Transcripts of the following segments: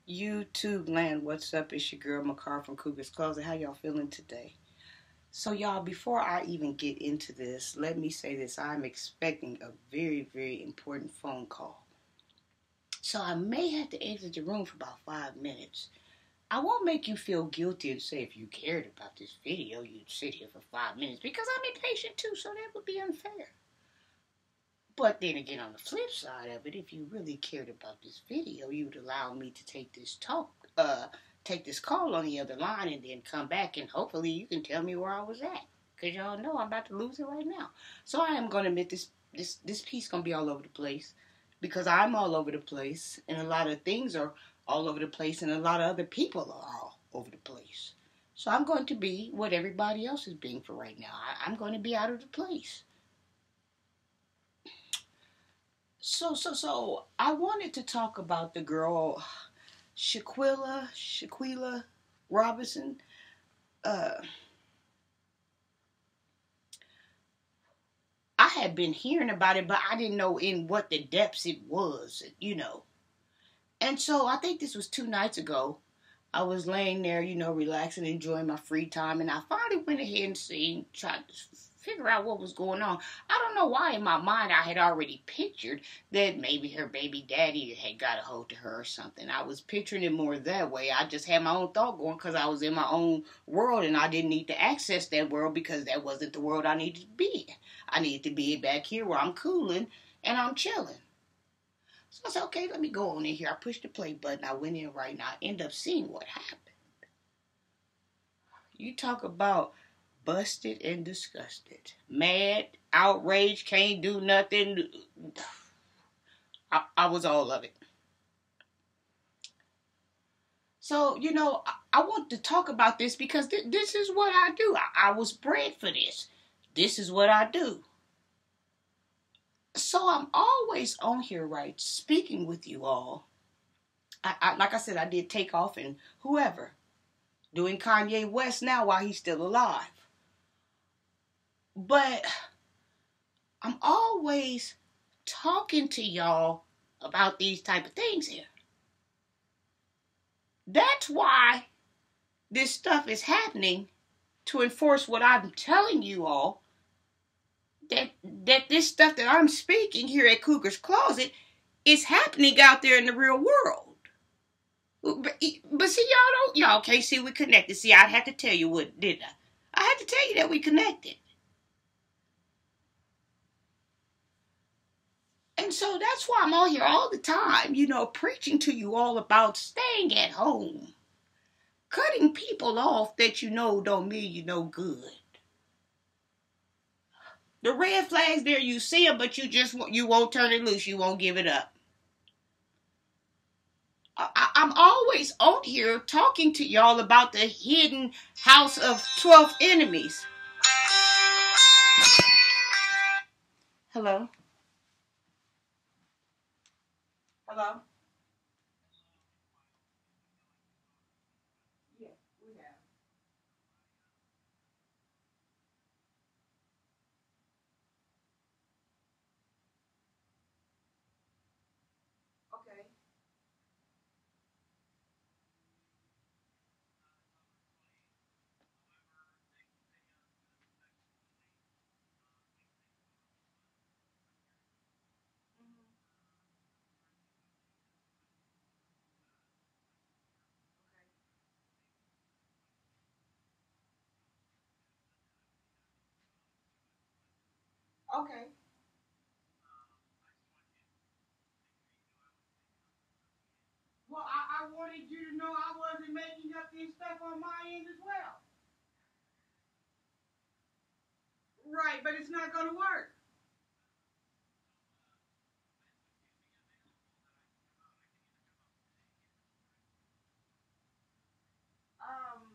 YouTube land, what's up? It's your girl McCar from Cougar's Closet. How y'all feeling today? So y'all, before I even get into this, let me say this. I'm expecting a very, very important phone call. So I may have to exit the room for about 5 minutes. I won't make you feel guilty and say if you cared about this video, you'd sit here for 5 minutes because I'm impatient too, so that would be unfair. But then again, on the flip side of it, if you really cared about this video, you would allow me to take this call on the other line and then come back and hopefully you can tell me where I was at. Because y'all know I'm about to lose it right now. So I am going to admit this piece going to be all over the place because I'm all over the place and a lot of things are all over the place and a lot of other people are all over the place. So I'm going to be what everybody else is being for right now. I'm going to be out of the place. So I wanted to talk about the girl Shanquella Robinson. Uh, I had been hearing about it, but I didn't know in what the depths it was. And so I think this was 2 nights ago. I was laying there, relaxing, enjoying my free time, and I finally went ahead and tried to figure out what was going on. I don't know why in my mind I had already pictured that maybe her baby daddy had got a hold of her or something. I was picturing it more that way. I just had my own thought going because I was in my own world and I didn't need to access that world because that wasn't the world I needed to be in. I needed to be back here where I'm cooling and I'm chilling. So I said, okay, let me go on in here. I pushed the play button. I went in right now. I end up seeing what happened. You talk about busted and disgusted. Mad, outraged, can't do nothing. I was all of it. So, I want to talk about this because this is what I do. I was bred for this. This is what I do. So I'm always on here, right, speaking with you all. Like I said, I did Takeoff and whoever. Doing Kanye West now while he's still alive. But I'm always talking to y'all about these type of things here. That's why this stuff is happening to enforce what I'm telling you all. That this stuff that I'm speaking here at Cougar's Closet is happening out there in the real world. But see, y'all can't see we connected. See, I'd have to tell you what, didn't I? I had to tell you that we connected. And so that's why I'm on here all the time, preaching to you all about staying at home. Cutting people off that don't mean you no good. The red flags there, you see them, but you won't turn it loose. You won't give it up. I'm always on here talking to y'all about the hidden house of 12 enemies. Hello? Hello? Yeah, we have. Okay. Okay. Well, I wanted you to know I wasn't making up this stuff on my end as well. Right, but it's not going to work. Um,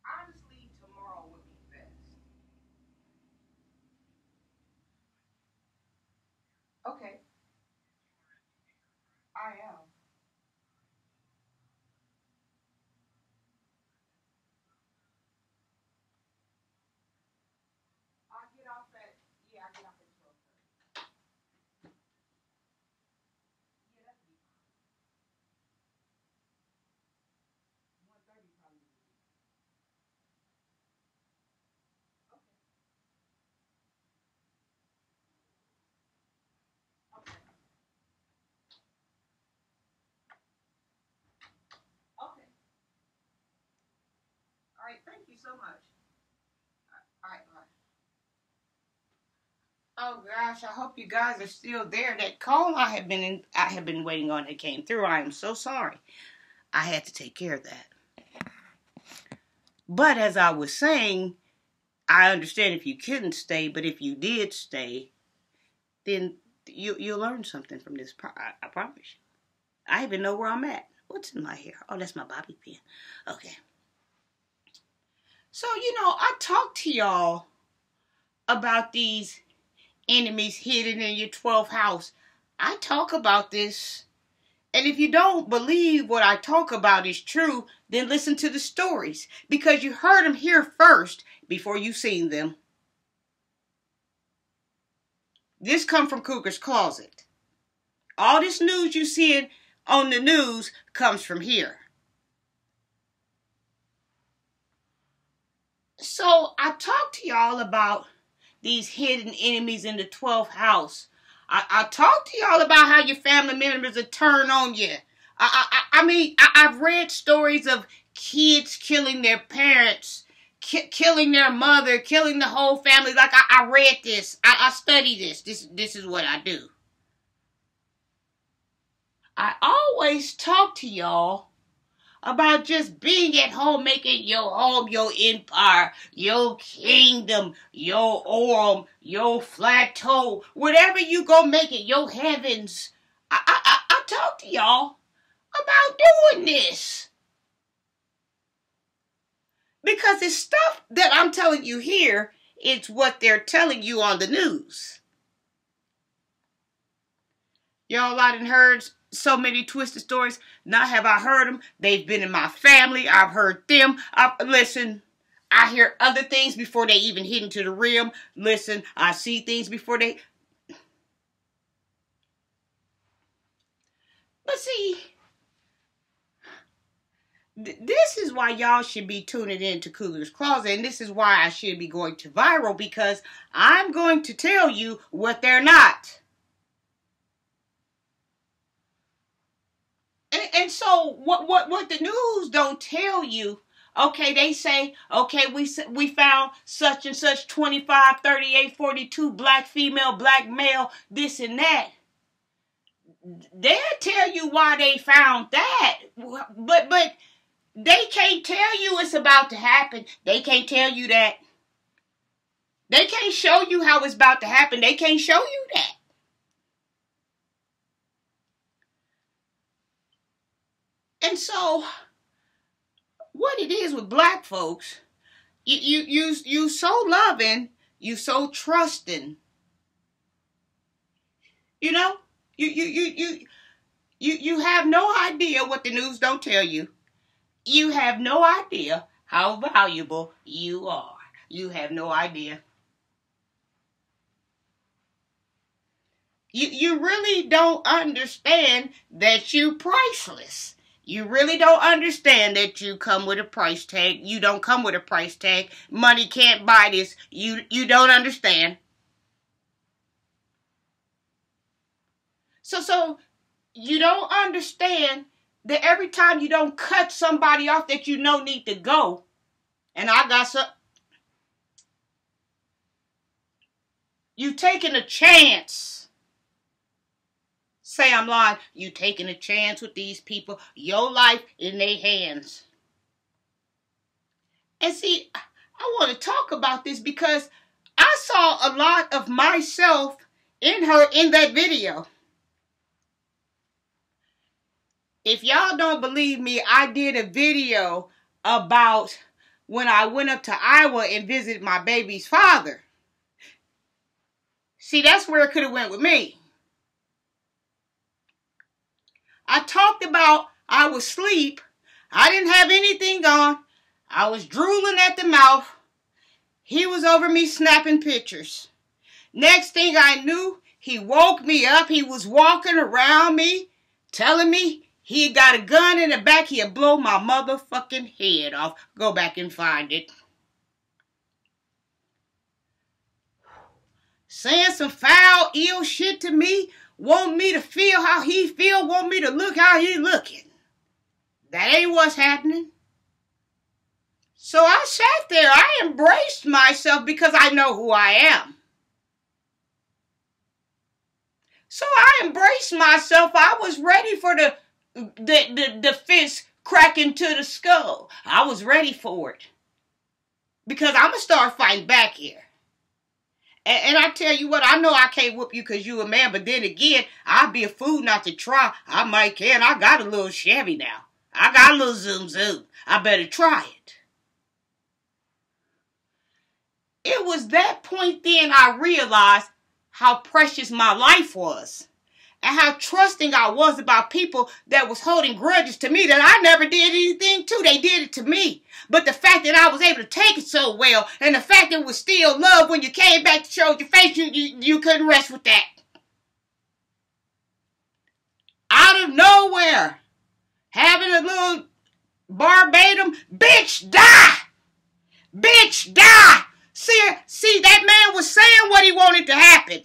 Honestly, tomorrow would be best. Okay, I am. I get off at, yeah, I right. Thank you so much. All right. Oh gosh, I hope you guys are still there. That call I have been waiting on that came through. I am so sorry. I had to take care of that. But as I was saying, I understand if you couldn't stay, but if you did stay, then you'll learn something from this. I promise you. I even know where I'm at. What's in my hair? Oh, that's my bobby pin. Okay. So, I talked to y'all about these enemies hidden in your 12th house. I talk about this. And if you don't believe what I talk about is true, then listen to the stories. Because you heard them here first before you seen them. This come from Cougar's Closet. All this news you see on the news comes from here. So I talked to y'all about these hidden enemies in the 12th house. I talked to y'all about how your family members will turn on you. I've read stories of kids killing their parents, killing their mother, killing the whole family. Like, I read this. I study this. This is what I do. I always talk to y'all about just being at home, making your home, your empire, your kingdom, your orm, your plateau, whatever you go make it, your heavens. I talk to y'all about doing this. Because it's stuff that I'm telling you here, it's what they're telling you on the news. Y'all, I done heard so many twisted stories. Now have I heard them. They've been in my family. I've heard them. Listen, I hear other things before they even hit into the realm. Listen, I see things before they... But see, this is why y'all should be tuning in to Cougar's Closet. And this is why I should be going to viral. Because I'm going to tell you what they're not. And so what the news don't tell you, okay, they say, okay, we found such and such 25, 38, 42, black female, black male, this and that. They'll tell you why they found that. But they can't tell you it's about to happen. They can't tell you that. They can't show you how it's about to happen. They can't show you that. And so, what it is with black folks, you so loving, you so trusting. You know, you have no idea what the news don't tell you. You have no idea how valuable you are. You have no idea. You really don't understand that you're priceless. You really don't understand that you come with a price tag. You don't come with a price tag. Money can't buy this. You don't understand. So you don't understand that every time you don't cut somebody off that you know need to go. And I got some. You taking a chance. Say I'm lying. You taking a chance with these people. Your life in their hands. And see, I want to talk about this because I saw a lot of myself in that video. If y'all don't believe me, I did a video about when I went up to Iowa and visited my baby's father. See, that's where it could have went with me. I talked about I was asleep. I didn't have anything on. I was drooling at the mouth. He was over me snapping pictures. Next thing I knew, he woke me up. He was walking around me, telling me he got a gun in the back. He'd blow my motherfucking head off. Go back and find it. Saying some foul, ill shit to me. Want me to feel how he feel. Want me to look how he looking. That ain't what's happening. So I sat there. I embraced myself because I know who I am. So I embraced myself. I was ready for the fist crack into the skull. I was ready for it. Because I'm going to start fighting back here. And I tell you what, I know I can't whoop you because you a man, but then again, I'd be a fool not to try. I might can. I got a little Chevy now. I got a little zoom zoom. I better try it. It was that point then I realized how precious my life was. And how trusting I was about people that was holding grudges to me that I never did anything to. They did it to me. But the fact that I was able to take it so well, and the fact that it was still love when you came back to show your face, you couldn't rest with that. Out of nowhere, having a little barbatum, bitch, die! Bitch, die! See, that man was saying what he wanted to happen.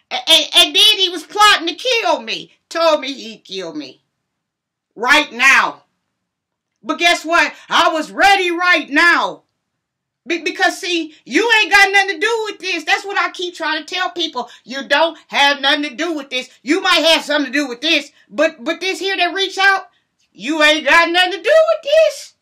And then he was plotting to kill me. Told me he'd kill me. Right now. But guess what? I was ready right now. Because, see, you ain't got nothing to do with this. That's what I keep trying to tell people. You don't have nothing to do with this. You might have something to do with this. But this here that reach out, you ain't got nothing to do with this.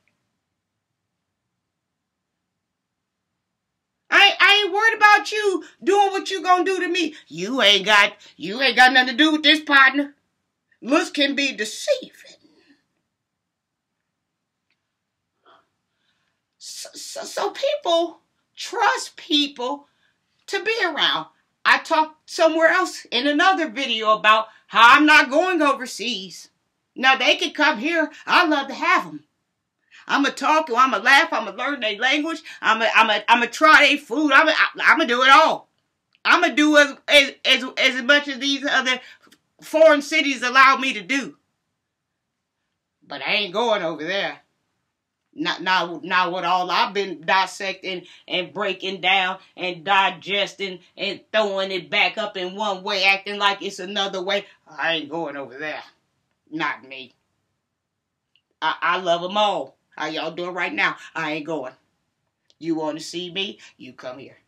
I ain't worried about you doing what you gonna do to me. You ain't got nothing to do with this, partner. Looks can be deceiving. So people trust people to be around. I talked somewhere else in another video about how I'm not going overseas. Now they can come here. I'd love to have them. I'm going to talk, I'm going to laugh, I'm going to learn their language, I'm going to try their food, I'm going to do it all. I'm going to do as much as these other foreign cities allow me to do. But I ain't going over there. Not what all I've been dissecting and breaking down and digesting and throwing it back up in one way, acting like it's another way. I ain't going over there. Not me. I love them all. How y'all doing right now? I ain't going. You want to see me? You come here.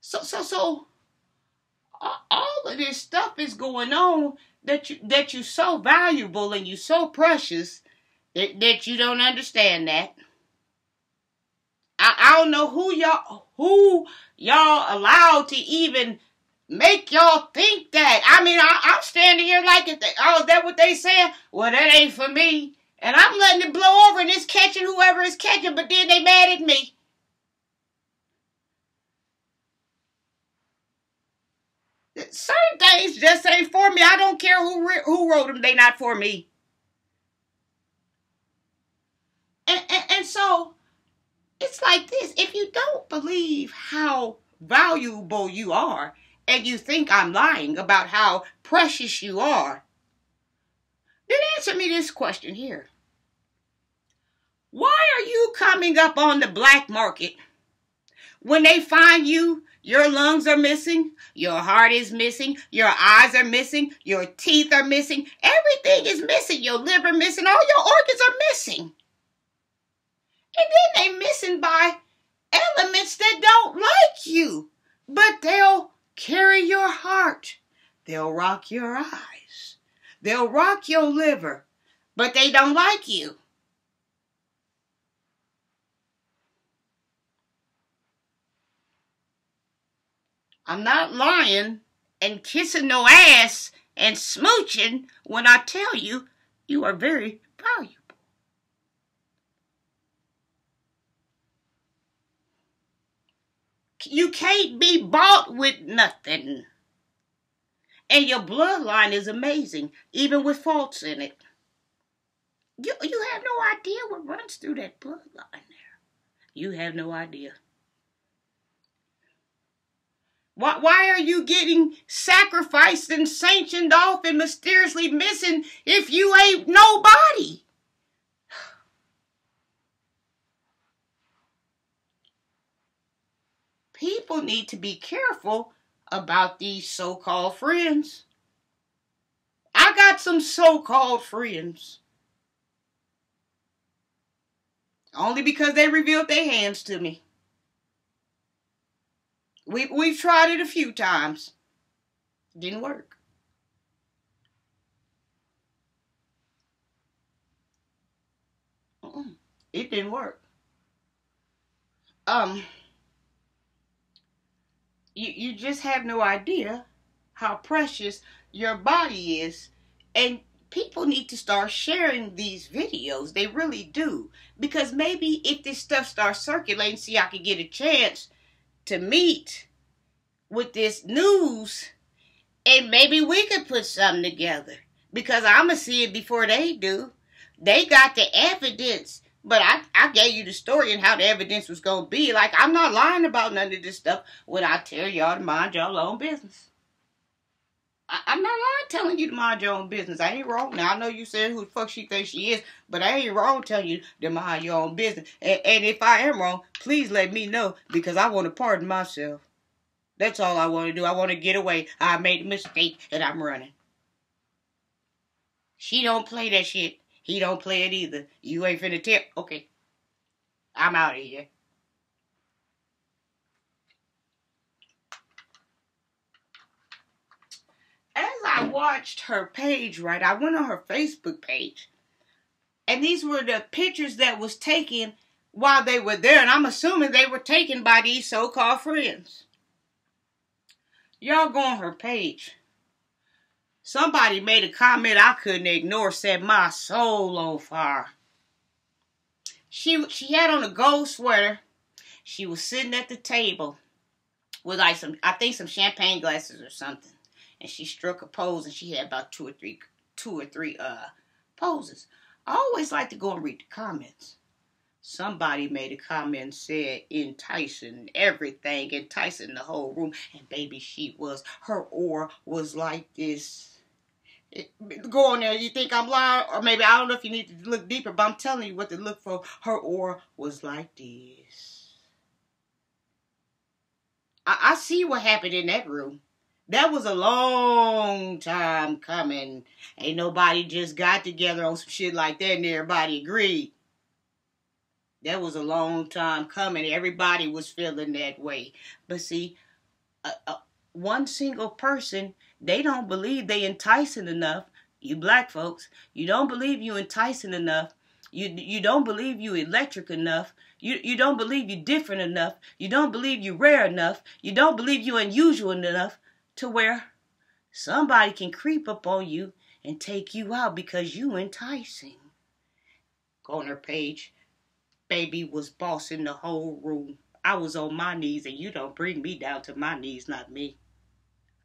So all of this stuff is going on that you so valuable and you so precious that you don't understand that. I don't know who y'all allowed to even make y'all think that. I mean, I'm standing here like, is that what they saying? Well, that ain't for me. And I'm letting it blow over and it's catching whoever is catching, but then they mad at me. Certain things just ain't for me. I don't care who wrote them. They not for me. And so, it's like this. If you don't believe how valuable you are, and you think I'm lying about how precious you are, then answer me this question here. Why are you coming up on the black market when they find you? Your lungs are missing, your heart is missing, your eyes are missing, your teeth are missing, everything is missing, your liver missing, all your organs are missing. And then they missing by elements that don't like you, but they'll carry your heart. They'll rock your eyes. They'll rock your liver, but they don't like you. I'm not lying and kissing no ass and smooching when I tell you you are very valuable. You can't be bought with nothing. And your bloodline is amazing, even with faults in it. You have no idea what runs through that bloodline there. You have no idea. Why are you getting sacrificed and sanctioned off and mysteriously missing if you ain't nobody? People need to be careful about these so-called friends. I got some so-called friends. Only because they revealed their hands to me. We've tried it a few times. Didn't work. It didn't work. Um, you just have no idea how precious your body is. And people need to start sharing these videos. They really do. Because maybe if this stuff starts circulating, see, I could get a chance to meet with this news, and maybe we could put something together. Because I'm going to see it before they do. They got the evidence. But I gave you the story and how the evidence was going to be. Like, I'm not lying about none of this stuff when I tell y'all to mind y'all own business. I'm not lying telling you to mind your own business. I ain't wrong. Now, I know you said who the fuck she thinks she is, but I ain't wrong telling you to mind your own business. And if I am wrong, please let me know, because I want to pardon myself. That's all I want to do. I want to get away. I made a mistake and I'm running. She don't play that shit. He don't play it either. You ain't finna tell. Okay. I'm out of here. As I watched her page, right, I went on her Facebook page. And these were the pictures that was taken while they were there. And I'm assuming they were taken by these so-called friends. Y'all go on her page. Somebody made a comment I couldn't ignore, set my soul on fire. She had on a gold sweater. She was sitting at the table with like I think some champagne glasses or something. And she struck a pose, and she had about two or three poses. I always like to go and read the comments. Somebody made a comment and said enticing everything, enticing the whole room. And baby, her aura was like this. Go on there, you think I'm lying? Or maybe, I don't know if you need to look deeper, but I'm telling you what to look for. Her aura was like this. I see what happened in that room. That was a long time coming. Ain't nobody just got together on some shit like that and everybody agreed. That was a long time coming. Everybody was feeling that way. But see, one single person, they don't believe they enticing enough. You black folks, you don't believe you enticing enough. You don't believe you electric enough. You don't believe you different enough. You don't believe you rare enough. You don't believe you unusual enough to where somebody can creep up on you and take you out because you enticing. Go on her page. Baby was bossing the whole room. I was on my knees, and you don't bring me down to my knees, not me.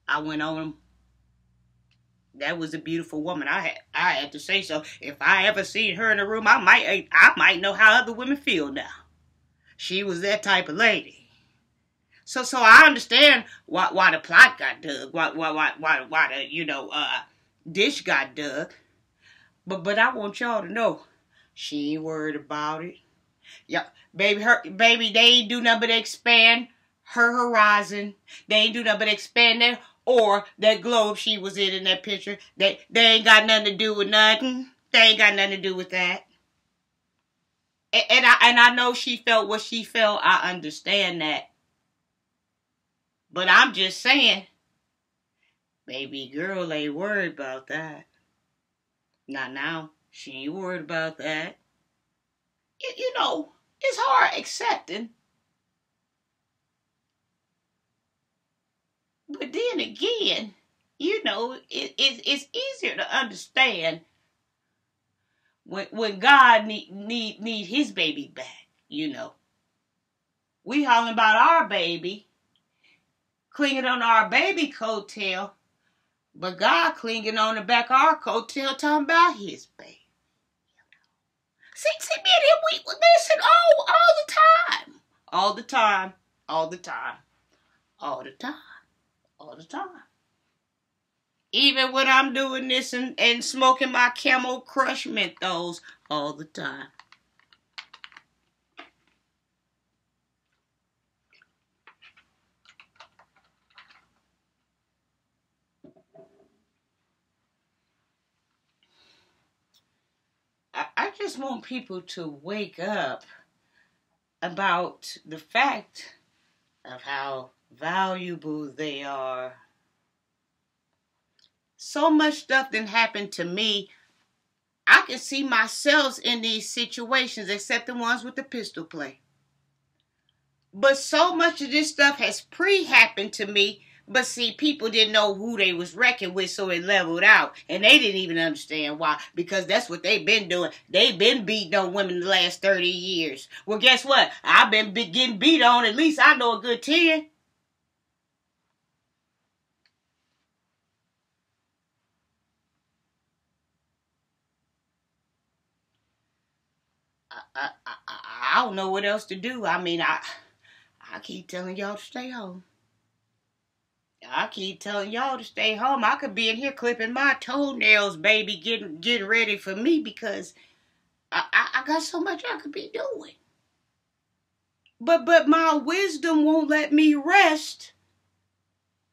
I went on them. That was a beautiful woman. I had to say so. If I ever seen her in the room, I might know how other women feel now. She was that type of lady. So I understand why the plot got dug, why the dish got dug. But I want y'all to know, she ain't worried about it. Yeah, baby, they ain't do nothing but expand her horizon. They ain't do nothing but expand that that globe she was in that picture. They ain't got nothing to do with nothing. They ain't got nothing to do with that. And I know she felt what she felt. I understand that. But I'm just saying, baby girl ain't worried about that. Not now. She ain't worried about that. You know, it's hard accepting. But then again, you know, it's easier to understand when God need his baby back, you know. We hollering about our baby, clinging on our baby coattail, but God clinging on the back of our coattail talking about his baby. See, me and him, we listen all the time. All the time. All the time. All the time. All the time. Even when I'm doing this and smoking my Camel Crush Mentos all the time. just want people to wake up about the fact of how valuable they are. So much stuff done happened to me. I can see myself in these situations, except the ones with the pistol play. But so much of this stuff has pre-happened to me. But see, people didn't know who they was wrecking with, so it leveled out. And they didn't even understand why. Because that's what they've been doing. They've been beating on women the last 30 years. Well, guess what? I've been getting beat on at least I know a good 10. I don't know what else to do. I mean, I keep telling y'all to stay home. I keep telling y'all to stay home. I could be in here clipping my toenails, baby, getting ready for me because I got so much I could be doing. But my wisdom won't let me rest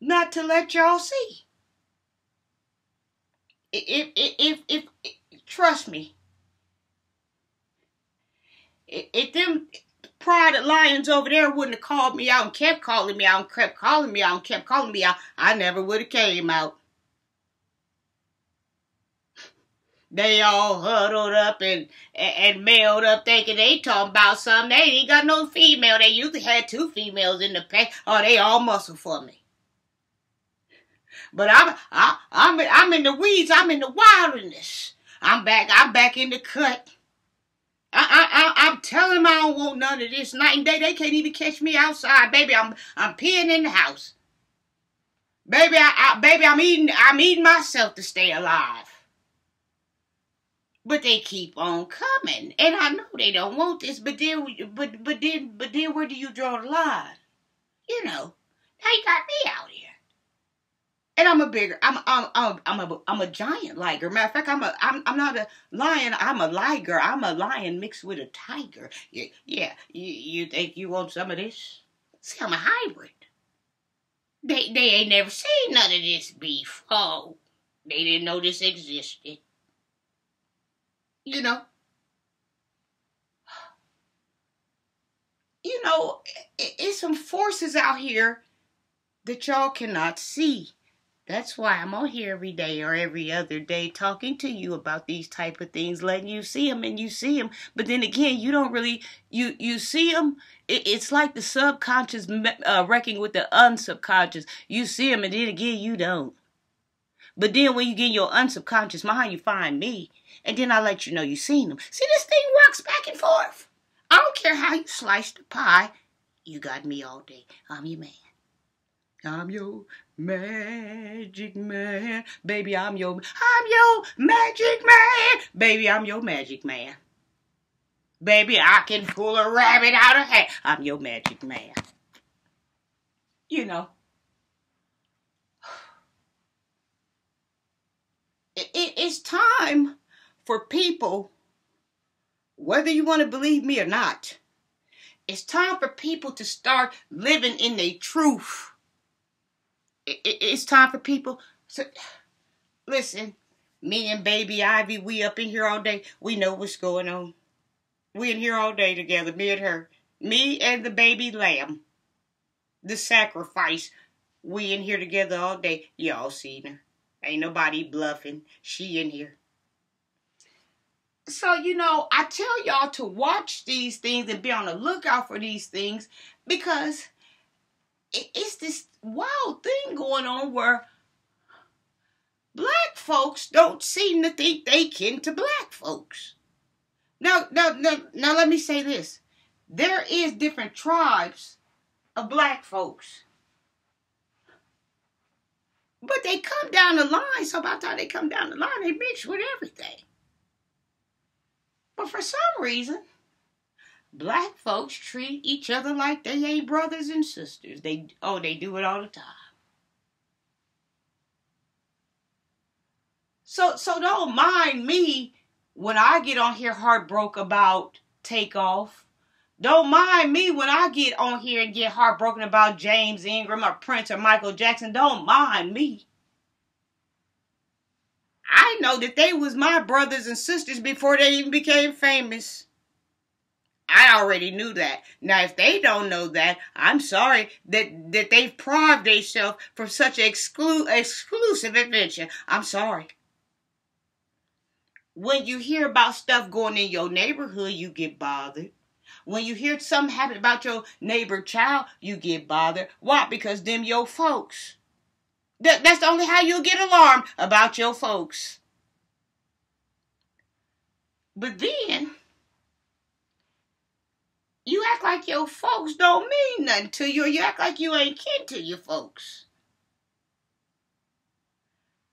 not to let y'all see. If trust me, if them private lions over there wouldn't have called me out and kept calling me out and kept calling me out and kept calling me out, I never would have came out. They all huddled up and mailed up thinking they talking about something. They ain't got no female. They usually had 2 females in the pack. Oh, they all muscle for me. But I'm in the weeds. I'm in the wilderness. I'm back in the cut. I'm telling them I don't want none of this. Night and day, they can't even catch me outside, baby. I'm peeing in the house, baby. I'm eating myself to stay alive. But they keep on coming, and I know they don't want this. But then where do you draw the line? You know, now you got me out here. And I'm a giant liger. Matter of fact, I'm not a lion. I'm a liger. I'm a lion mixed with a tiger. Yeah. You think you want some of this? See, I'm a hybrid. They ain't never seen none of this before. They didn't know this existed. You know, it's some forces out here that y'all cannot see. That's why I'm on here every day or every other day talking to you about these type of things, letting you see them, and you see them. But then again, you don't really, you see them. It's like the subconscious wrecking with the unsubconscious. You see them, and then again, you don't. But then when you get in your unsubconscious mind, you find me. And then I let you know you seen them. See, this thing works back and forth. I don't care how you slice the pie. You got me all day. I'm your man. I'm your magic man. Baby, I'm your magic man. Baby, I'm your magic man. Baby, I can pull a rabbit out of hat. I'm your magic man. You know. It's time for people, whether you want to believe me or not, it's time for people to start living in their truth. It's time for people. So, listen, me and baby Ivy, we up in here all day. We know what's going on. We in here all day together, me and her. Me and the baby lamb. The sacrifice. We in here together all day. Y'all seen her. Ain't nobody bluffing. She in here. So, I tell y'all to watch these things and be on the lookout for these things because it's this wild thing going on where black folks don't seem to think they kin to black folks. Now, let me say this. There is different tribes of black folks. But they come down the line, so by the time they come down the line, they mix with everything. But for some reason, black folks treat each other like they ain't brothers and sisters. They do it all the time. So don't mind me when I get on here heartbroken about Takeoff. Don't mind me when I get on here and get heartbroken about James Ingram or Prince or Michael Jackson. Don't mind me. I know that they was my brothers and sisters before they even became famous. I already knew that. Now, if they don't know that, I'm sorry that they've prived themselves from such an exclusive adventure. I'm sorry. When you hear about stuff going in your neighborhood, you get bothered. When you hear something happen about your neighbor child, you get bothered. Why? Because them your folks. That's the only how you'll get alarmed about your folks. But then, you act like your folks don't mean nothing to you, or you act like you ain't kin to your folks.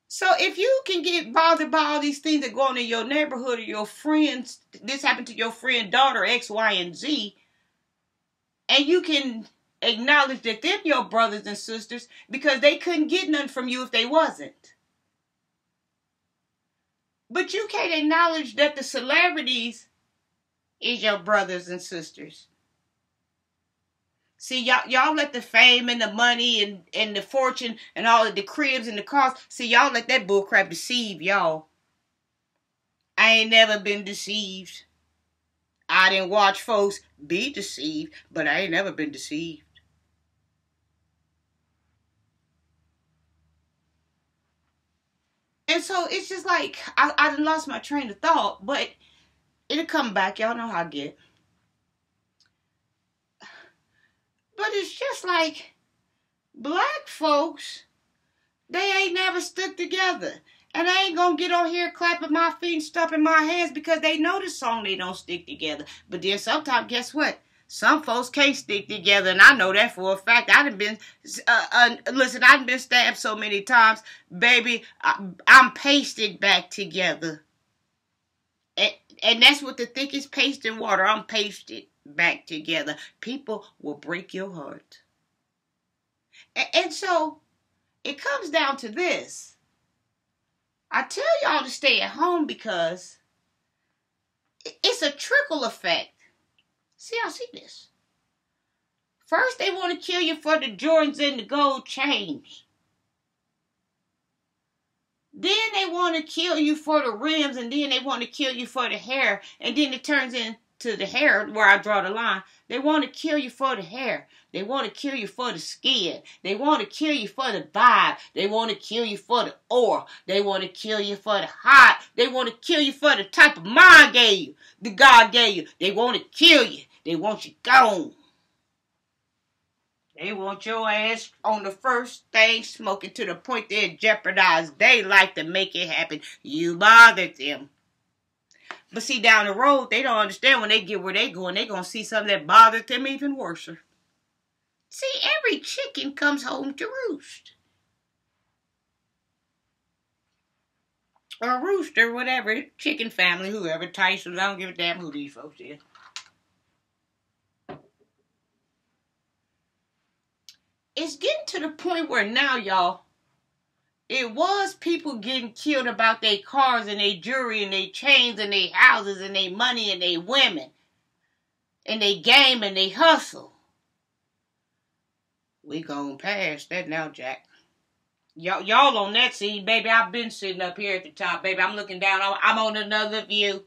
So if you can get bothered by all these things that go on in your neighborhood or your friends, this happened to your friend daughter X, Y, and Z, and you can acknowledge that they're your brothers and sisters because they couldn't get nothing from you if they wasn't. But you can't acknowledge that the celebrities is your brothers and sisters. See, y'all let the fame and the money and the fortune and all of the cribs and the cars, see, y'all let that bullcrap deceive y'all. I ain't never been deceived. I didn't watch folks be deceived, but I ain't never been deceived. And so it's just like, I done lost my train of thought, but it'll come back. Y'all know how I get. But it's just like, black folks, they ain't never stuck together. And I ain't gonna get on here clapping my feet and stomping my hands because they know the song they don't stick together. But then sometimes, guess what? Some folks can't stick together, and I know that for a fact. I done been, listen, I done been stabbed so many times, baby, I'm pasted back together. And that's what the thickest paste in water, I'm pasted back together. People will break your heart. And so, it comes down to this. I tell y'all to stay at home because it's a trickle effect. See, I see this. First, they want to kill you for the Jordans and the gold chains. Then they want to kill you for the rims, and then they want to kill you for the hair, and then it turns into the hair where I draw the line. They want to kill you for the hair. They want to kill you for the skin. They want to kill you for the vibe. They want to kill you for the aura. They want to kill you for the heart. They want to kill you for the type of mind gave you, the God gave you. They want to kill you. They want you gone. They want your ass on the first thing smoking to the point they jeopardize their life to make it happen. You bothered them. But see, down the road, they don't understand when they get where they going. They're going to see something that bothered them even worse. See, every chicken comes home to roost. Or rooster, whatever. Chicken family, whoever. Tyson's, I don't give a damn who these folks is. It's getting to the point where now, y'all, it was people getting killed about their cars and their jewelry and their chains and their houses and their money and their women and their game and their hustle. We gone past that now, Jack. Y'all on that scene, baby. I've been sitting up here at the top, baby. I'm looking down. I'm on another view.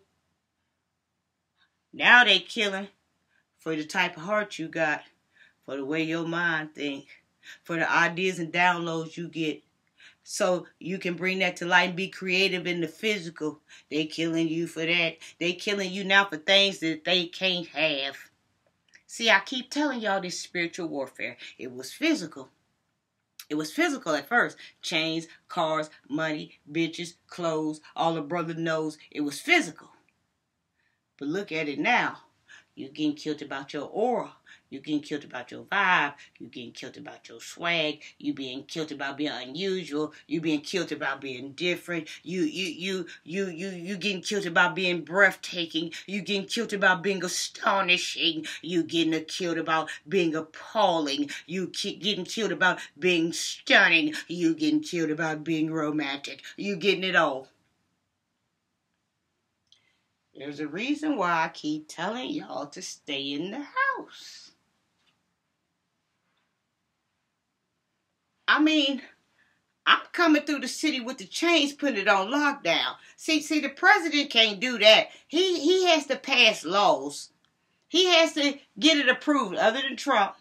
Now they killing for the type of heart you got, for the way your mind think, for the ideas and downloads you get. So you can bring that to light and be creative in the physical. They killing you for that. They killing you now for things that they can't have. See, I keep telling y'all this spiritual warfare. It was physical. It was physical at first. Chains, cars, money, bitches, clothes, all the brother knows. It was physical. But look at it now. You're getting killed about your aura. You're getting killed about your vibe. You're getting killed about your swag. You're being killed about being unusual. You're being killed about being different. You getting killed about being breathtaking. You getting killed about being astonishing. You getting killed about being appalling. You getting killed about being stunning. You getting killed about being romantic. You getting it all. There's a reason why I keep telling y'all to stay in the house. I mean, I'm coming through the city with the chains, putting it on lockdown. See, the president can't do that. He has to pass laws. He has to get it approved, other than Trump.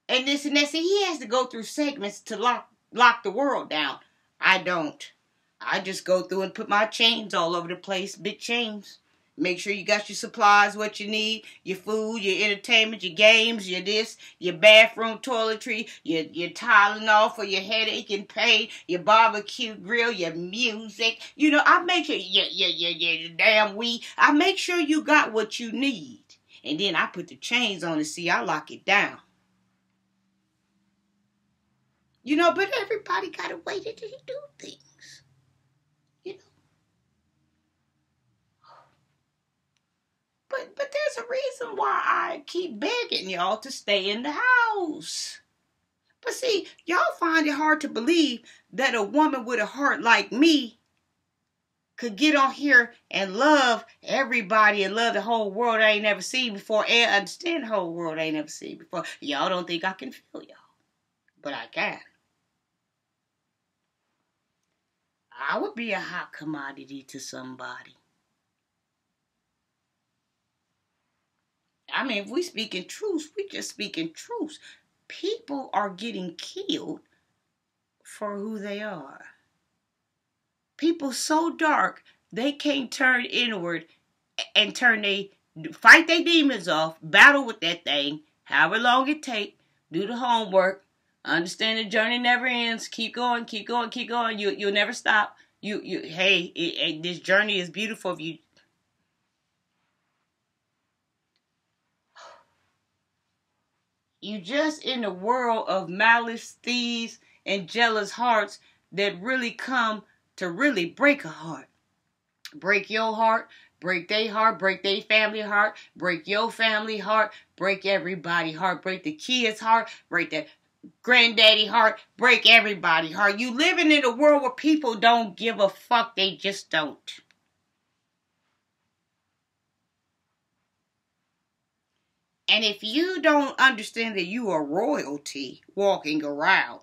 And this and that. See, he has to go through segments to lock the world down. I don't. I just go through and put my chains all over the place, big chains. Make sure you got your supplies, what you need, your food, your entertainment, your games, your this, your bathroom toiletry, your Tylenol for your headache and pain, your barbecue grill, your music. You know, I make sure your damn weed. I make sure you got what you need. And then I put the chains on and see, I lock it down. You know, but everybody got a way to do things. You know. But there's a reason why I keep begging y'all to stay in the house. But see, y'all find it hard to believe that a woman with a heart like me could get on here and love everybody and love the whole world I ain't never seen before and understand the whole world I ain't never seen before. Y'all don't think I can feel y'all, but I can. I would be a hot commodity to somebody. I mean, if we speak in truth, we just speak in truth. People are getting killed for who they are. People so dark, they can't turn inward and fight their demons off, battle with that thing, however long it takes, do the homework, understand the journey never ends, keep going, keep going, keep going. You'll never stop. This journey is beautiful if you. You just in a world of malice, thieves, and jealous hearts that really come to really break a heart. Break your heart, break their heart, break their family heart, break your family heart, break everybody's heart, break the kids' heart, break the granddaddy heart, break everybody's heart. You living in a world where people don't give a fuck, they just don't. And if you don't understand that you are royalty walking around,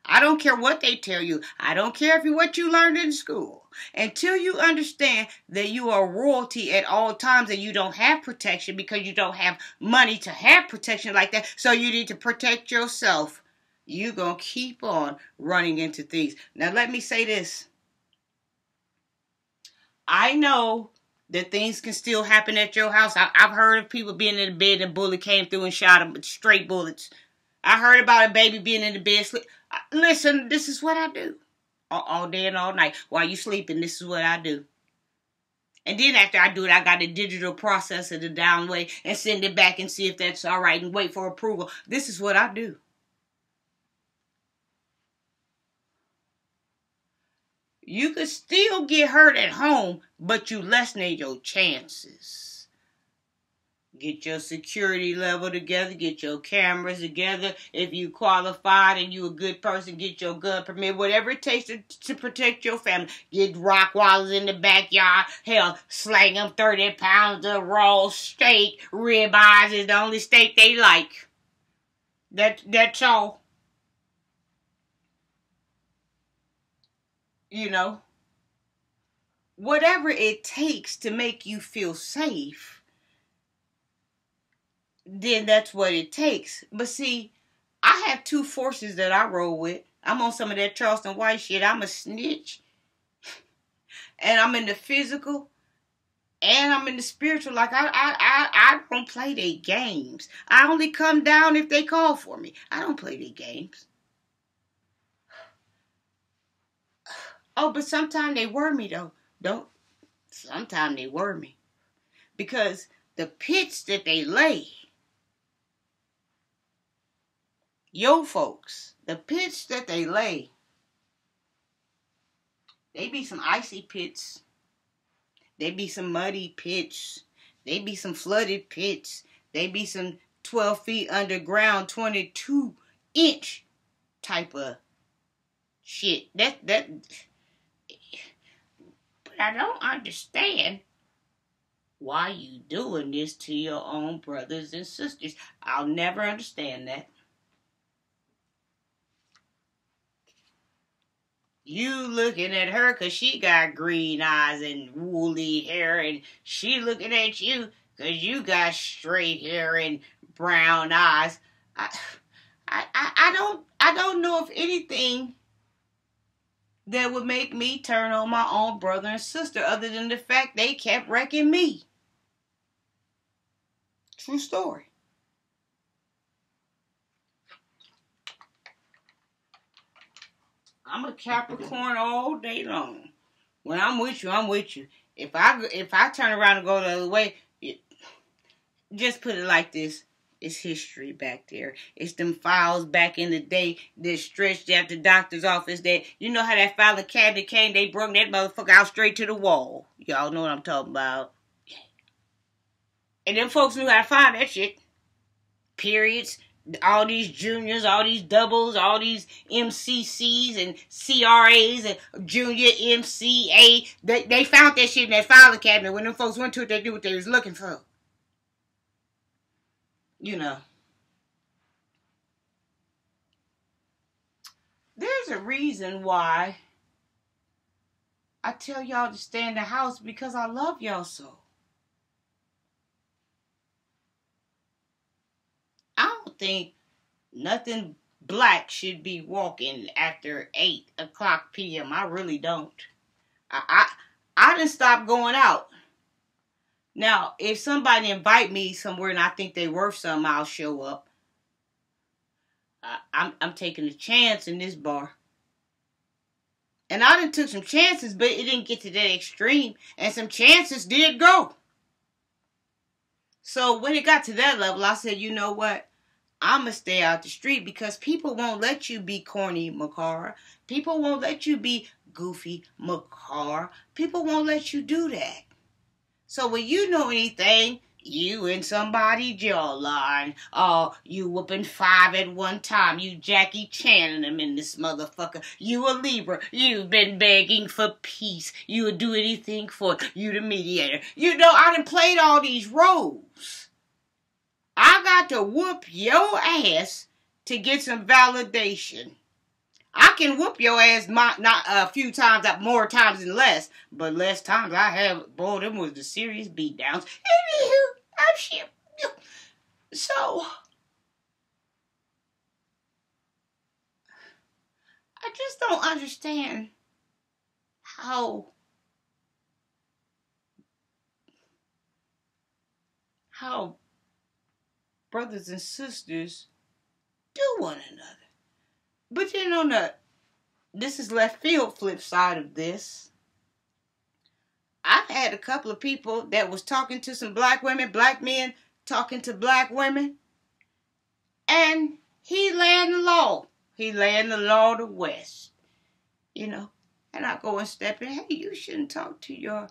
I don't care what they tell you. I don't care what you learned in school. Until you understand that you are royalty at all times and you don't have protection because you don't have money to have protection like that. So you need to protect yourself. You're going to keep on running into things. Now let me say this. I know that things can still happen at your house. I've heard of people being in the bed and a bullet came through and shot them with straight bullets. I heard about a baby being in the bed. Listen, this is what I do. All day and all night. While you sleeping, this is what I do. And then after I do it, I got a digital processor to download and send it back and see if that's all right and wait for approval. This is what I do. You could still get hurt at home, but you lessen your chances. Get your security level together. Get your cameras together. If you qualified and you a good person, get your gun permit. Whatever it takes to protect your family. Get rock wallers in the backyard. Hell, slang them 30 pounds of raw steak. Rib eyes is the only steak they like. That's all. You know, whatever it takes to make you feel safe, then that's what it takes. But see, I have two forces that I roll with. I'm on some of that Charleston White shit. I'm a snitch. And I'm in the physical. And I'm in the spiritual. Like, I don't play their games. I only come down if they call for me. I don't play their games. Oh, but sometimes they worry me, though. Sometimes they worry me. Because the pits that they lay, yo folks, the pits that they lay, they be some icy pits. They be some muddy pits. They be some flooded pits. They be some 12 feet underground, 22-inch type of shit. But I don't understand why you doing this to your own brothers and sisters. I'll never understand that. You looking at her because she got green eyes and woolly hair, and she looking at you because you got straight hair and brown eyes. I don't know of anything that would make me turn on my own brother and sister other than the fact they kept wrecking me. True story. I'm a Capricorn all day long. When I'm with you, I'm with you. If I turn around and go the other way, just put it like this. It's history back there. It's them files back in the day that stretched out the doctor's office. That you know how that filing cabinet came, they brung that motherfucker out straight to the wall. Y'all know what I'm talking about. And them folks knew how to find that shit. Periods. All these juniors, all these doubles, all these MCCs and CRAs and junior MCA. They found that shit in that filing cabinet. When them folks went to it, they knew what they was looking for. You know. There's a reason why I tell y'all to stay in the house, because I love y'all so. I don't think nothing black should be walking after 8 o'clock p.m. I really don't. I done stopped going out. Now, if somebody invite me somewhere and I think they worth something, I'll show up. I'm taking a chance in this bar. And I done took some chances, but it didn't get to that extreme. And some chances did go. So when it got to that level, I said, you know what? I'm going to stay out the street, because people won't let you be corny, Macara. People won't let you be goofy, Macara. People won't let you do that. So when you know anything, you in somebody's jawline. Oh, you whooping 5 at one time. You Jackie Channing them in this motherfucker. You a Libra. You've been begging for peace. You would do anything for you, the mediator. You know, I done played all these roles. I got to whoop your ass to get some validation. I can whoop your ass not a few times, more times than less. But less times I have, boy, them was the serious beatdowns. So, I just don't understand how brothers and sisters do one another. But you know, this is left field flip side of this. I've had a couple of people that was talking to some black women, black men talking to black women, and he laying the law. He laying the law to West, you know. And I go and step in. Hey, you shouldn't talk to your,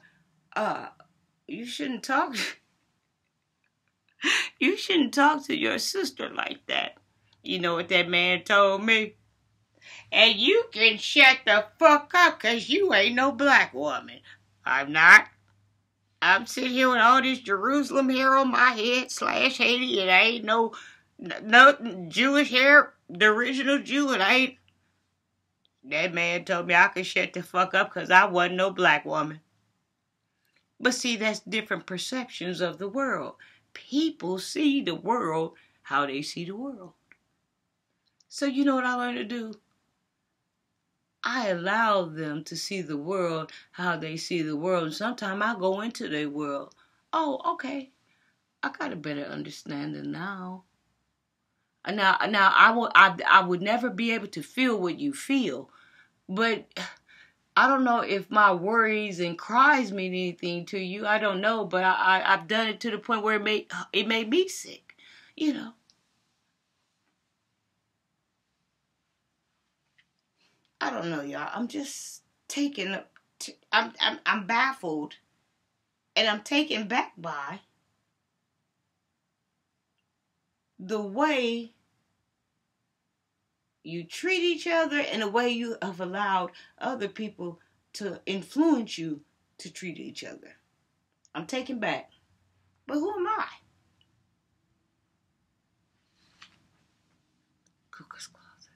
you shouldn't talk to your sister like that. You know what that man told me? And you can shut the fuck up, because you ain't no black woman. I'm not. I'm sitting here with all this Jerusalem hair on my head, / Haiti, and I ain't no Jewish hair, the original Jew, and I ain't. That man told me I could shut the fuck up because I wasn't no black woman. But see, that's different perceptions of the world. People see the world how they see the world. So you know what I learned to do? I allow them to see the world how they see the world. And sometimes I go into their world. Oh, okay. I got a better understanding now. Now I would never be able to feel what you feel. But I don't know if my worries and cries mean anything to you. I don't know. But I've done it to the point where it made me sick. You know. I don't know, y'all. I'm just I'm baffled, and I'm taken back by the way you treat each other and the way you have allowed other people to influence you to treat each other. I'm taken back. But who am I? Cuckoo's Closet.